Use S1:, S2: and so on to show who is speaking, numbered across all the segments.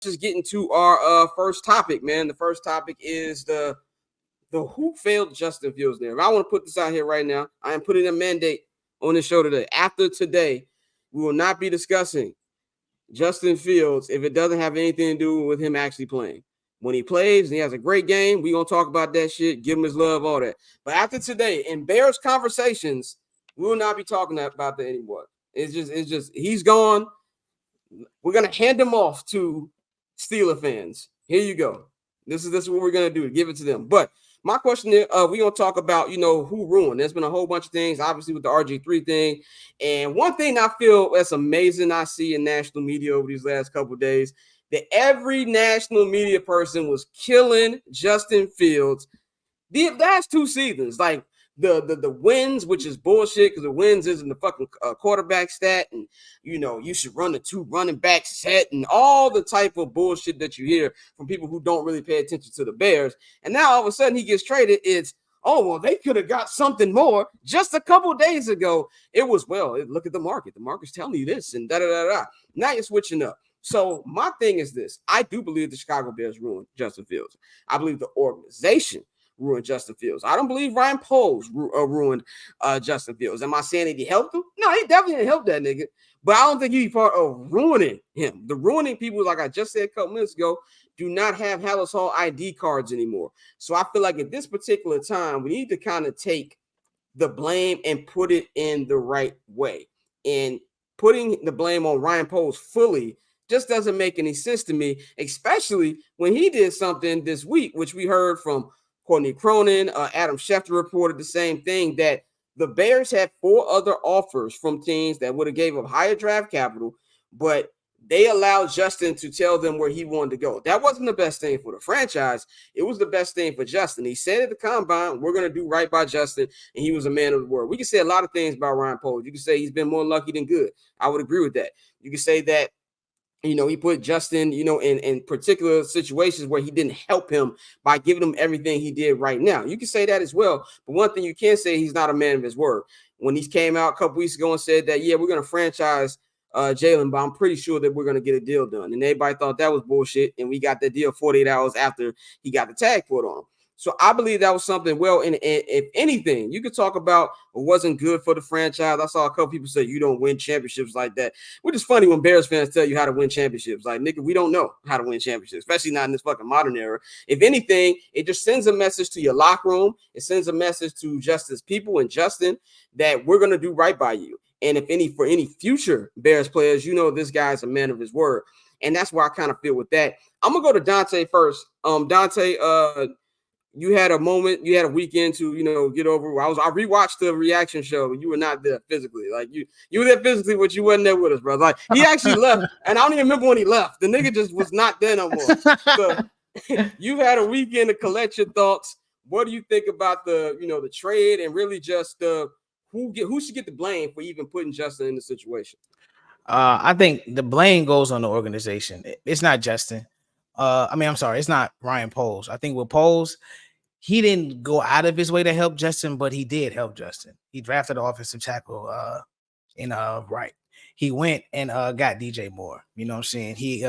S1: just get into our first topic, man. The first topic is the who failed Justin Fields there. I want to put this out here right now. I am putting a mandate on the show today. After today, we will not be discussing Justin Fields if it doesn't have anything to do with him actually playing. When he plays and he has a great game, we're going to talk about that shit, give him his love, all that. But after today, in Bears conversations, we will not be talking about that anymore. It's just he's gone. We're going to hand him off to Steeler fans. Here you go. This is what we're going to do, give it to them. But my question is, we're going to talk about, who ruined. There's been a whole bunch of things, obviously, with the RG3 thing. And one thing I feel that's amazing I see in national media over these last couple of days, that every national media person was killing Justin Fields the last 2 seasons. Like, the wins, which is bullshit because the wins isn't the fucking quarterback stat, and you should run the 2 running back set and all the type of bullshit that you hear from people who don't really pay attention to the Bears. And now all of a sudden he gets traded. It's they could have got something more. Just a couple days ago it was look at the market. The market's telling you this and da da da da. Now you're switching up. So my thing is this: I do believe the Chicago Bears ruined Justin Fields. I believe the organization ruined Justin Fields. I don't believe Ryan Poles ruined Justin Fields. Am I saying that he helped him? No, he definitely didn't help that nigga. But I don't think he's part of ruining him. The ruining people, like I just said a couple minutes ago, do not have Hallis Hall ID cards anymore. So I feel like at this particular time, we need to kind of take the blame and put it in the right way. And putting the blame on Ryan Poles fully just doesn't make any sense to me, especially when he did something this week, which we heard from Courtney Cronin. Adam Schefter reported the same thing, that the Bears had 4 other offers from teams that would have gave up higher draft capital, but they allowed Justin to tell them where he wanted to go. That wasn't the best thing for the franchise. It was the best thing for Justin. He said at the combine, we're going to do right by Justin, and he was a man of the word. We can say a lot of things about Ryan Poles. You can say he's been more lucky than good. I would agree with that. You can say that he put Justin, in particular situations where he didn't help him by giving him everything he did right now. You can say that as well. But one thing you can't say, he's not a man of his word. When he came out a couple weeks ago and said that, we're going to franchise Jalen, but I'm pretty sure that we're going to get a deal done. And everybody thought that was bullshit. And we got that deal 48 hours after he got the tag put on him. So I believe that was something, and if anything, you could talk about it wasn't good for the franchise. I saw a couple people say you don't win championships like that, which is funny when Bears fans tell you how to win championships. Like, nigga, we don't know how to win championships, especially not in this fucking modern era. If anything, it just sends a message to your locker room. It sends a message to Justin's people and Justin that we're going to do right by you. And for any future Bears players, this guy's a man of his word. And that's where I kind of feel with that. I'm going to go to Dante first. Dante, you had a moment, you had a weekend to, get over. I rewatched the reaction show. You were not there physically. Like you were there physically, but you wasn't there with us, bro. Like he actually left, and I don't even remember when he left. The nigga just was not there no more. So you've had a weekend to collect your thoughts. What do you think about the trade, and really just who should get the blame for even putting Justin in the situation?
S2: I think the blame goes on the organization. It's not Justin. It's not Ryan Poles. I think with Poles, he didn't go out of his way to help Justin, but he did help Justin. He drafted an offensive tackle in right. He went and got DJ Moore. You know what I'm saying? He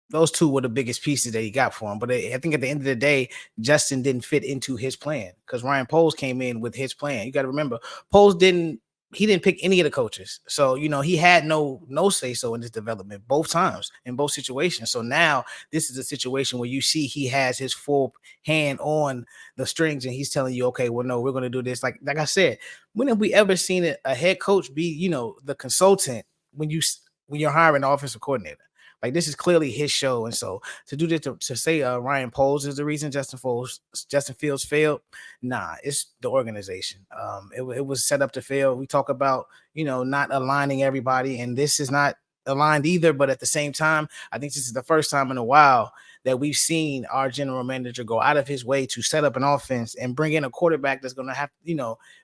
S2: those 2 were the biggest pieces that he got for him. But I think at the end of the day, Justin didn't fit into his plan because Ryan Poles came in with his plan. You got to remember, Poles didn't pick any of the coaches. So, he had no say-so in his development both times in both situations. So now this is a situation where you see he has his full hand on the strings and he's telling you, okay, well, no, we're going to do this. Like I said, when have we ever seen a head coach be, the consultant when you're hiring an offensive coordinator? Like, this is clearly his show. And so to do this, to say Ryan Poles is the reason Justin Fields failed, nah, it's the organization. It was set up to fail. We talk about, not aligning everybody, and this is not aligned either. But at the same time, I think this is the first time in a while that we've seen our general manager go out of his way to set up an offense and bring in a quarterback that's going to have,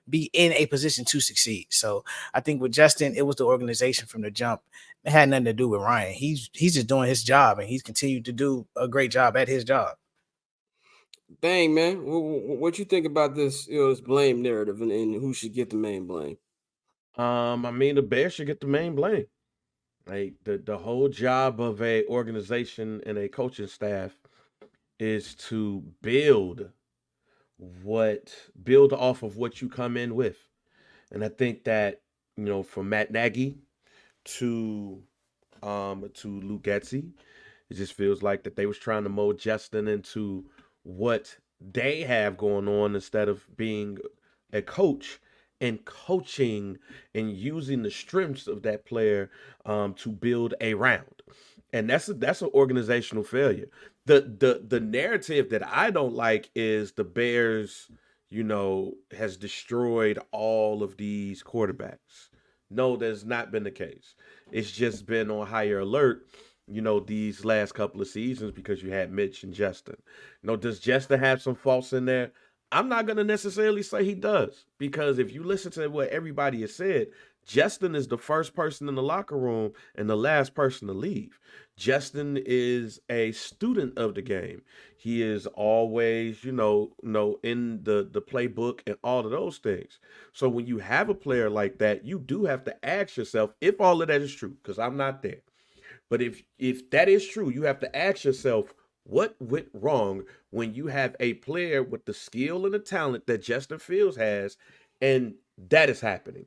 S2: be in a position to succeed. So I think with Justin, it was the organization from the jump. It had nothing to do with Ryan. He's just doing his job, and he's continued to do a great job at his job.
S1: Dang, man. What you think about this, this blame narrative and who should get the main blame?
S3: The Bears should get the main blame. Like the whole job of a organization and a coaching staff is to build off of what you come in with. And I think that, from Matt Nagy to Lou Getzey, it just feels like that they was trying to mold Justin into what they have going on instead of being a coach and coaching and using the strengths of that player to build a round. And that's an organizational failure. The narrative that I don't like is the Bears, has destroyed all of these quarterbacks. No, that's not been the case. It's just been on higher alert, these last couple of seasons because you had Mitch and Justin. Does Justin have some faults in there? I'm not going to necessarily say he does because if you listen to what everybody has said, Justin is the first person in the locker room and the last person to leave. Justin is a student of the game. He is always, in the playbook and all of those things. So when you have a player like that, you do have to ask yourself if all of that is true, because I'm not there. But if that is true, you have to ask yourself what went wrong when you have a player with the skill and the talent that Justin Fields has, and that is happening.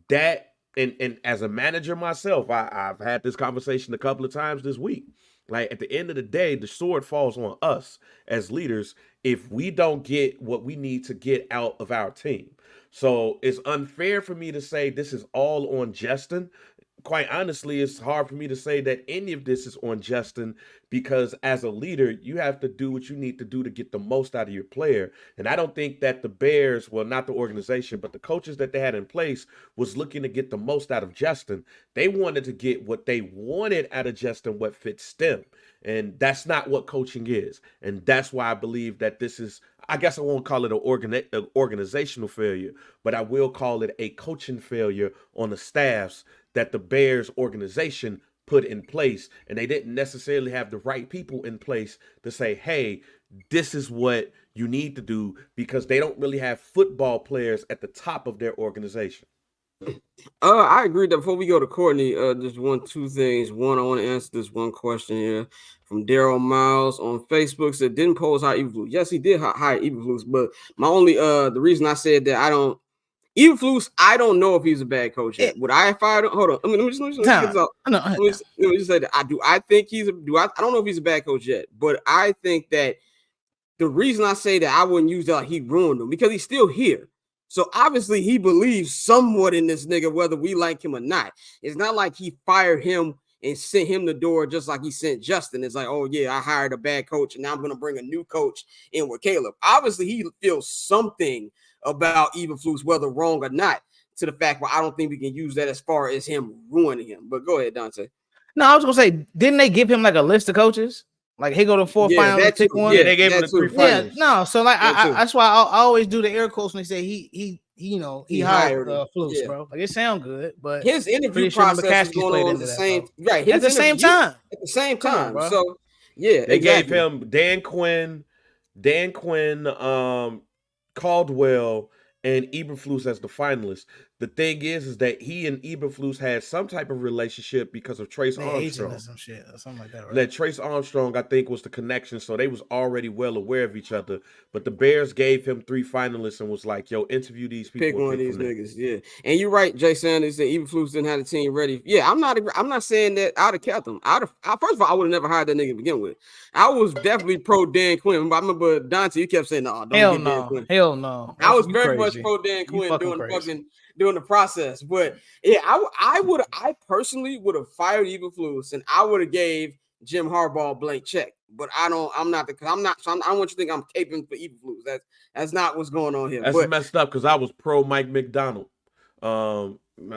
S3: That and as a manager myself, I've had this conversation a couple of times this week. Like at the end of the day, the sword falls on us as leaders if we don't get what we need to get out of our team. So it's unfair for me to say this is all on Justin. Quite honestly, it's hard for me to say that any of this is on Justin because as a leader, you have to do what you need to do to get the most out of your player. And I don't think that the Bears, well, not the organization, but the coaches that they had in place was looking to get the most out of Justin. They wanted to get what they wanted out of Justin, what fits them. And that's not what coaching is. And that's why I believe that this is, I guess I won't call it an organizational failure, but I will call it a coaching failure on the staffs that the Bears organization put in place. And they didn't necessarily have the right people in place to say, hey, this is what you need to do because they don't really have football players at the top of their organization.
S1: I agree that before we go to Courtney, just two things. One, I want to answer this one question here from Daryl Miles on Facebook. Said didn't Poles hire Eberflus? Yes, he did hire Eberflus, but my only the reason I said that I don't Eberflus, I don't know if he's a bad coach yet. Would I fire him? Hold on, let me just get this out. Let me just say that I think he's I don't know if he's a bad coach yet, but I think that the reason I say that I wouldn't use that he ruined him because he's still here. So obviously he believes somewhat in this nigga, whether we like him or not. It's not like he fired him and sent him the door just like he sent Justin. It's like, oh yeah, I hired a bad coach and now I'm going to bring a new coach in with Caleb. Obviously he feels something about Eberflus, whether wrong or not, to the fact where I don't think we can use that as far as him ruining him. But go ahead, Dante.
S2: No, I was gonna say, didn't they give him like a list of coaches? Like he go to 4 finals, pick one.
S3: Yeah, they gave him the 3 finals.
S2: Yeah, no, so like that's why I always do the air quotes when they say he hired Flus, bro. Like it sound good, but
S1: his interview process is going on at the same right
S2: at the same time.
S1: At the same time, so yeah,
S3: they gave him Dan Quinn, Caldwell, and Eberflus as the finalists. The thing is that he and Eberflus had some type of relationship because of Trace Armstrong.
S2: Or some shit or something like that, right?
S3: That Trace Armstrong, I think, was the connection, so they was already well aware of each other. But the Bears gave him 3 finalists and was like, "Yo, interview these people.
S1: Pick one of these niggas." Yeah, and you're right, Jay Sanders said Eberflus didn't have the team ready. Yeah, I'm not saying that I'd have kept him. First of all, I would have never hired that nigga to begin with. I was definitely pro Dan Quinn. I remember Dante, you kept saying, "No, don't get Dan Quinn."
S2: Hell no.
S1: I was very much pro Dan Quinn during the process. But yeah, I personally would have fired Eberflus and I would have gave Jim Harbaugh a blank check. But I don't want you to think I'm caping for Eberflus. That's not what's going on here.
S3: That's messed up because I was pro Mike McDonald.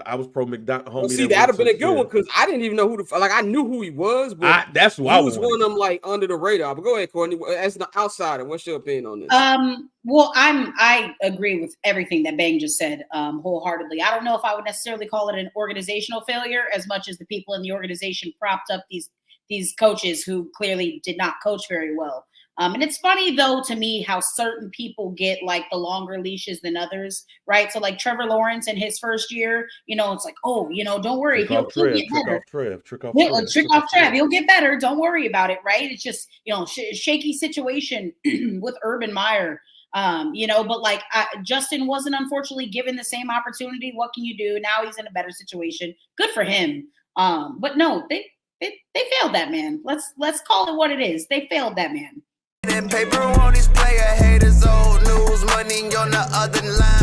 S3: I was pro McDonald.
S1: Well, see, that'd have been a good one because I didn't even know I knew who he was, but
S3: that's who I was
S1: one of them like under the radar. But go ahead, Courtney. As an outsider, what's your opinion on this?
S4: Well, I agree with everything that Bang just said wholeheartedly. I don't know if I would necessarily call it an organizational failure as much as the people in the organization propped up these these coaches who clearly did not coach very well. And it's funny, though, to me, how certain people get like the longer leashes than others, right? So like Trevor Lawrence in his first year, it's like, oh, don't worry.
S3: Trick off Trev.
S4: He'll get better. Don't worry about it, right? It's just, shaky situation with Urban Meyer, but like Justin wasn't unfortunately given the same opportunity. What can you do? Now he's in a better situation. Good for him. But no, they failed that man. Let's call it what it is. They failed that man.
S5: Paper on these player haters, old news, money on the other line.